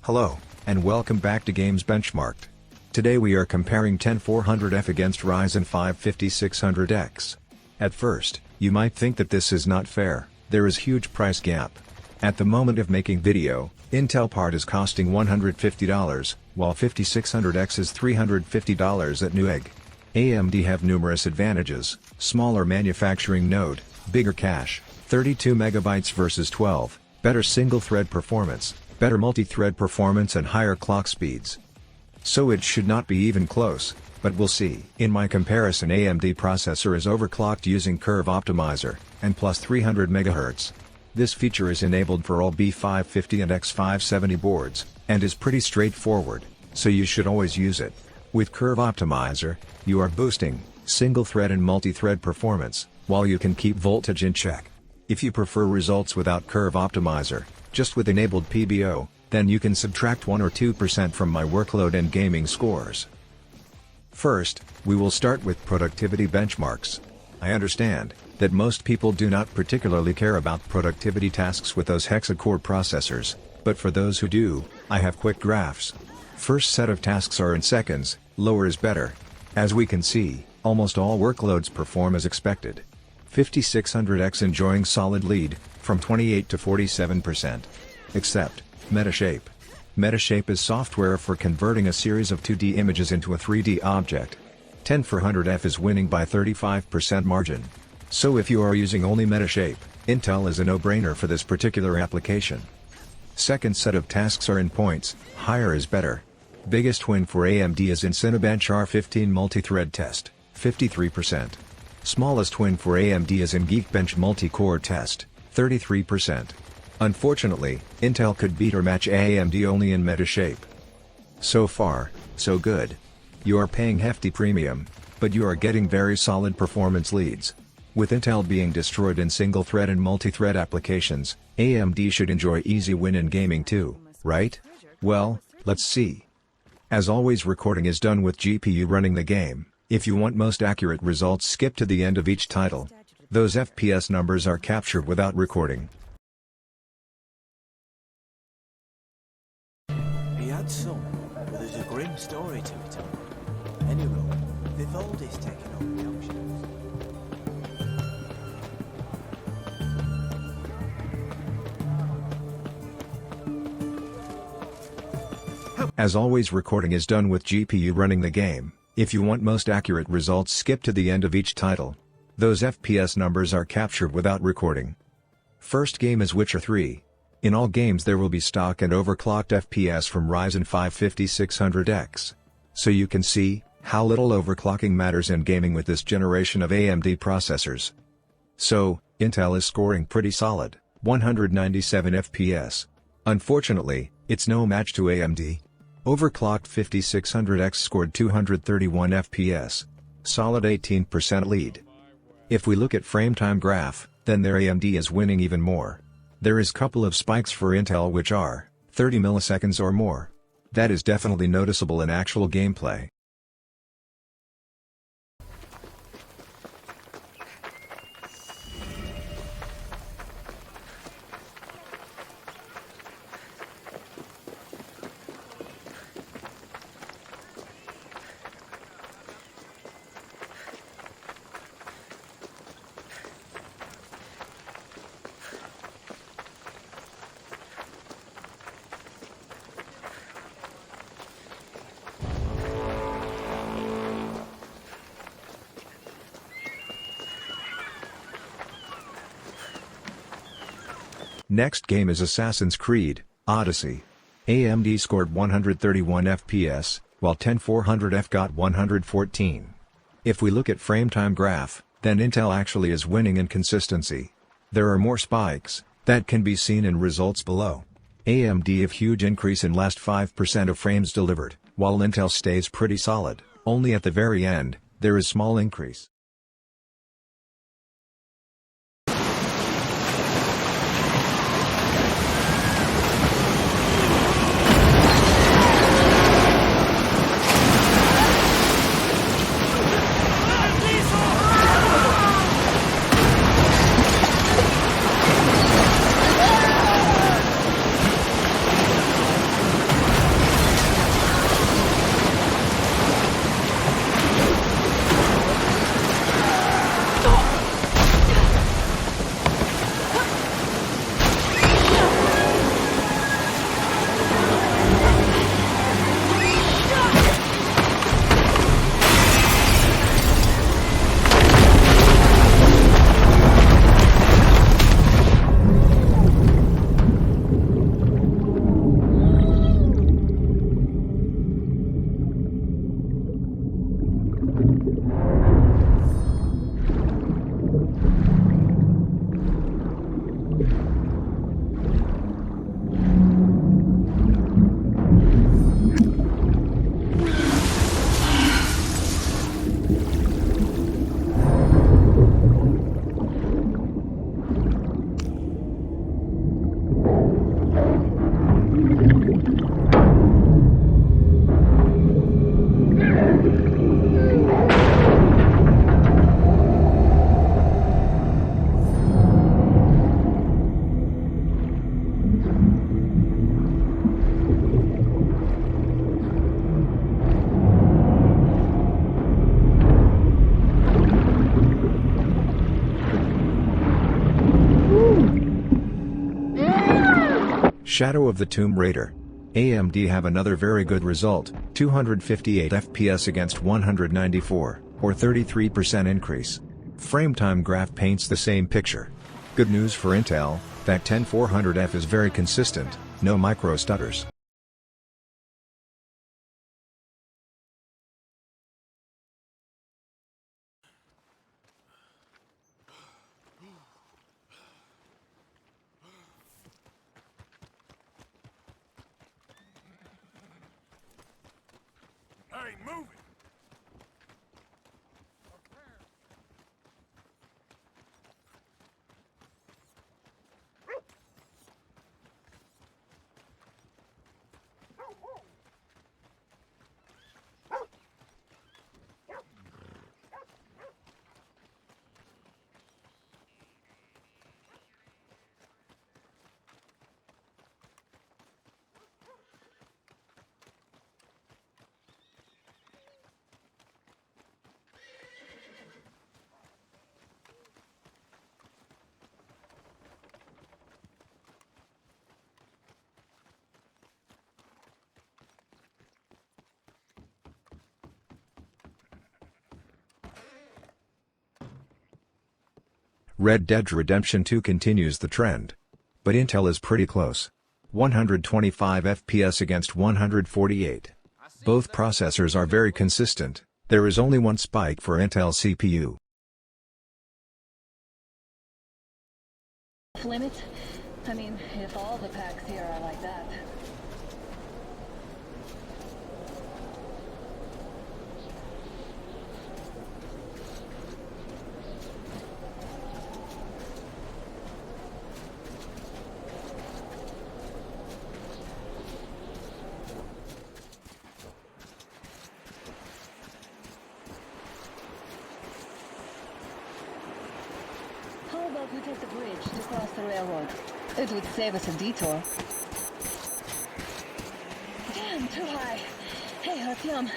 Hello, and welcome back to Games Benchmarked. Today we are comparing 10400F against Ryzen 5 5600X. At first, you might think that this is not fair, there is huge price gap. At the moment of making video, Intel part is costing $150, while 5600X is $350 at Newegg. AMD have numerous advantages: smaller manufacturing node, bigger cache, 32 MB versus 12, better single-thread performance, better multi-thread performance and higher clock speeds. So it should not be even close, but we'll see. In my comparison, AMD processor is overclocked using curve optimizer, and plus 300 MHz. This feature is enabled for all B550 and X570 boards, and is pretty straightforward, so you should always use it. With curve optimizer, you are boosting single-thread and multi-thread performance, while you can keep voltage in check. If you prefer results without curve optimizer, just with enabled PBO, then you can subtract 1 or 2% from my workload and gaming scores. First, we will start with productivity benchmarks. I understand that most people do not particularly care about productivity tasks with those hexa-core processors, but for those who do, I have quick graphs. First set of tasks are in seconds, lower is better. As we can see, almost all workloads perform as expected. 5600X enjoying solid lead, from 28 to 47%. Except Metashape. Metashape is software for converting a series of 2D images into a 3D object. 10400F is winning by 35% margin. So if you are using only Metashape, Intel is a no-brainer for this particular application. Second set of tasks are in points, higher is better. Biggest win for AMD is in Cinebench R15 multi-thread test, 53%. Smallest win for AMD is in Geekbench multi-core test, 33%. Unfortunately, Intel could beat or match AMD only in Metashape. So far, so good. You are paying hefty premium, but you are getting very solid performance leads. With Intel being destroyed in single-thread and multi-thread applications, AMD should enjoy easy win in gaming too, right? Well, let's see. As always, recording is done with GPU running the game. If you want most accurate results, skip to the end of each title. Those FPS numbers are captured without recording. He had some, but there's a grim story to it all. Anyway, Vivaldi's taken over the auctions. As always, recording is done with GPU running the game. If you want most accurate results, skip to the end of each title. Those FPS numbers are captured without recording. First game is Witcher 3. In all games there will be stock and overclocked FPS from Ryzen 5 5600X. So you can see how little overclocking matters in gaming with this generation of AMD processors. So, Intel is scoring pretty solid, 197 FPS. Unfortunately, it's no match to AMD. Overclocked 5600X scored 231 FPS. Solid 18% lead. If we look at frame time graph, then their AMD is winning even more. There is couple of spikes for Intel which are 30 milliseconds or more. That is definitely noticeable in actual gameplay. Next game is Assassin's Creed, Odyssey. AMD scored 131 FPS, while 10400F got 114. If we look at frame time graph, then Intel actually is winning in consistency. There are more spikes that can be seen in results below. AMD have huge increase in last 5% of frames delivered, while Intel stays pretty solid. Only at the very end, there is small increase. Shadow of the Tomb Raider. AMD have another very good result, 258 FPS against 194, or 33% increase. FrameTime graph paints the same picture. Good news for Intel, that 10400F is very consistent, no micro stutters. I ain't moving. Red Dead Redemption 2 continues the trend. But Intel is pretty close. 125 FPS against 148. Both processors are very consistent, there is only one spike for Intel CPU. Limit? I mean, if all the packs here are like that. How about we take the bridge to cross the railroad? It would save us a detour. Damn, too high. Hey, Artyom,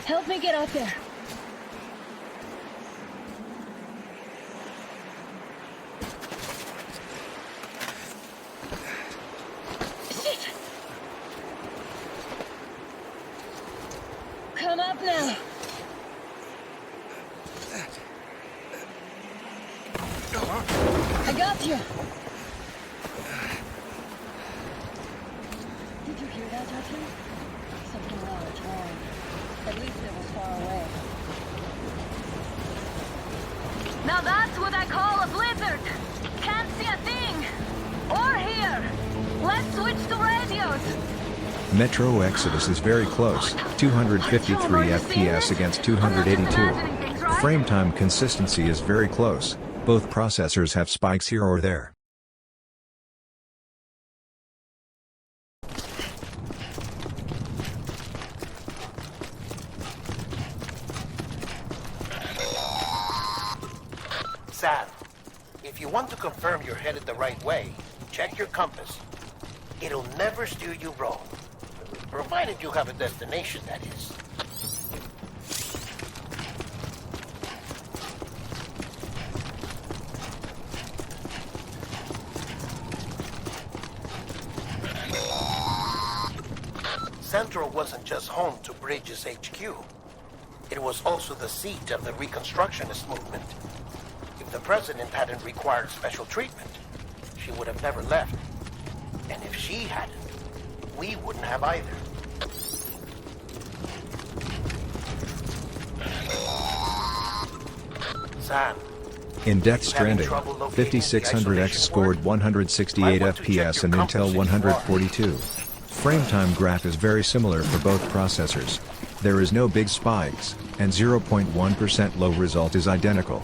help me get out there. Shit! Come up now. I got you! Did you hear that, Artyom? Something large roaring. At least it was far away. Now that's what I call a blizzard! Can't see a thing! Or hear! Let's switch to radios! Metro Exodus is very close, 253 FPS against 282. FrameTime consistency is very close. Both processors have spikes here or there. Sam, if you want to confirm you're headed the right way, check your compass. It'll never steer you wrong. Provided you have a destination, that is. Central wasn't just home to Bridges HQ. It was also the seat of the Reconstructionist movement. If the president hadn't required special treatment, she would have never left. And if she hadn't, we wouldn't have either. Sam, In Death You having Stranding, trouble locating the 5600X isolation scored port? 168 Might want to check FPS your and compass Intel if you 142. Frame time graph is very similar for both processors. There is no big spikes, and 0.1% low result is identical.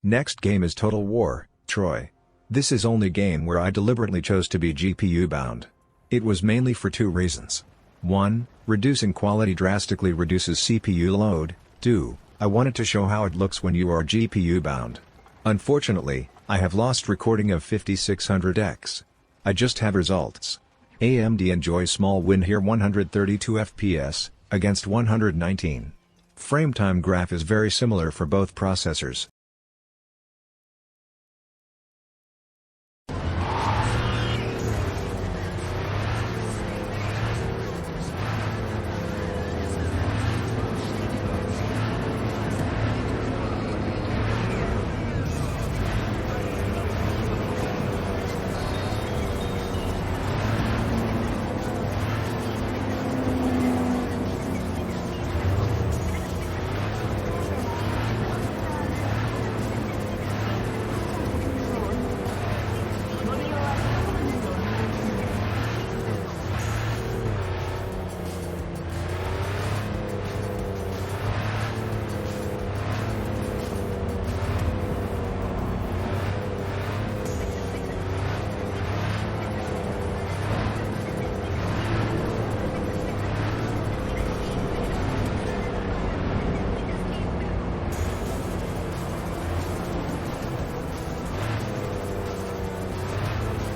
Next game is Total War, Troy. This is only game where I deliberately chose to be GPU bound. It was mainly for two reasons. 1. Reducing quality drastically reduces CPU load. 2. I wanted to show how it looks when you are GPU bound. Unfortunately, I have lost recording of 5600X. I just have results. AMD enjoys small win here, 132 FPS, against 119. Frame time graph is very similar for both processors.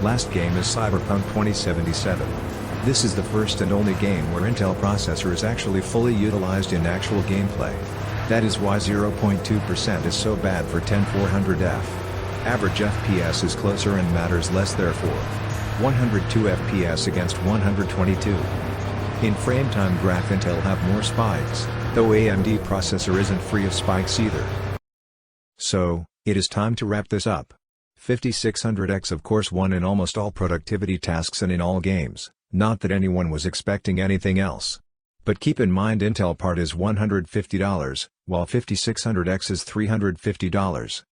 Last game is Cyberpunk 2077. This is the first and only game where Intel processor is actually fully utilized in actual gameplay. That is why 0.2% is so bad for 10400F. Average FPS is closer and matters less, therefore. 102 FPS against 122. In frame time graph Intel have more spikes, though AMD processor isn't free of spikes either. So, it is time to wrap this up. 5600X of course won in almost all productivity tasks and in all games, not that anyone was expecting anything else. But keep in mind Intel part is $150, while 5600X is $350.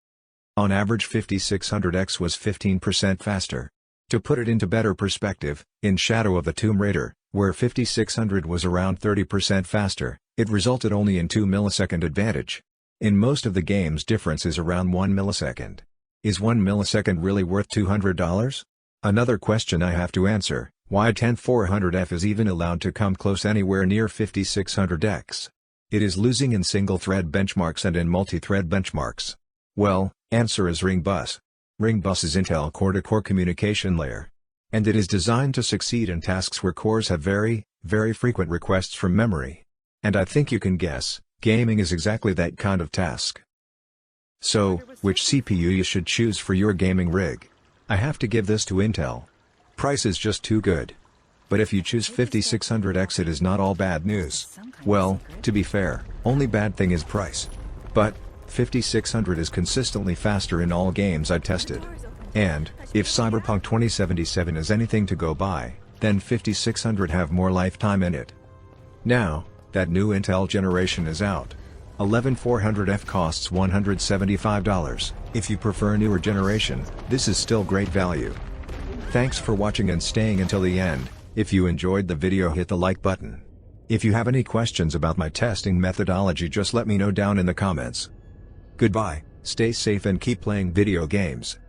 On average 5600X was 15% faster. To put it into better perspective, in Shadow of the Tomb Raider, where 5600 was around 30% faster, it resulted only in 2 millisecond advantage. In most of the games difference is around 1 millisecond. Is 1 millisecond really worth $200? Another question I have to answer, why 10400F is even allowed to come close anywhere near 5600X? It is losing in single-thread benchmarks and in multi-thread benchmarks. Well, answer is Ring Bus. Ring Bus is Intel core-to-core communication layer. And it is designed to succeed in tasks where cores have very, very frequent requests from memory. And I think you can guess, gaming is exactly that kind of task. So, which CPU you should choose for your gaming rig? I have to give this to Intel. Price is just too good. But if you choose 5600X it is not all bad news. Well, to be fair, only bad thing is price. But, 5600 is consistently faster in all games I tested. And, if Cyberpunk 2077 is anything to go by, then 5600 have more lifetime in it. Now, that new Intel generation is out. 11400F costs $175. If you prefer newer generation, this is still great value. Thanks for watching and staying until the end. If you enjoyed the video hit the like button. If you have any questions about my testing methodology just let me know down in the comments. Goodbye, stay safe and keep playing video games.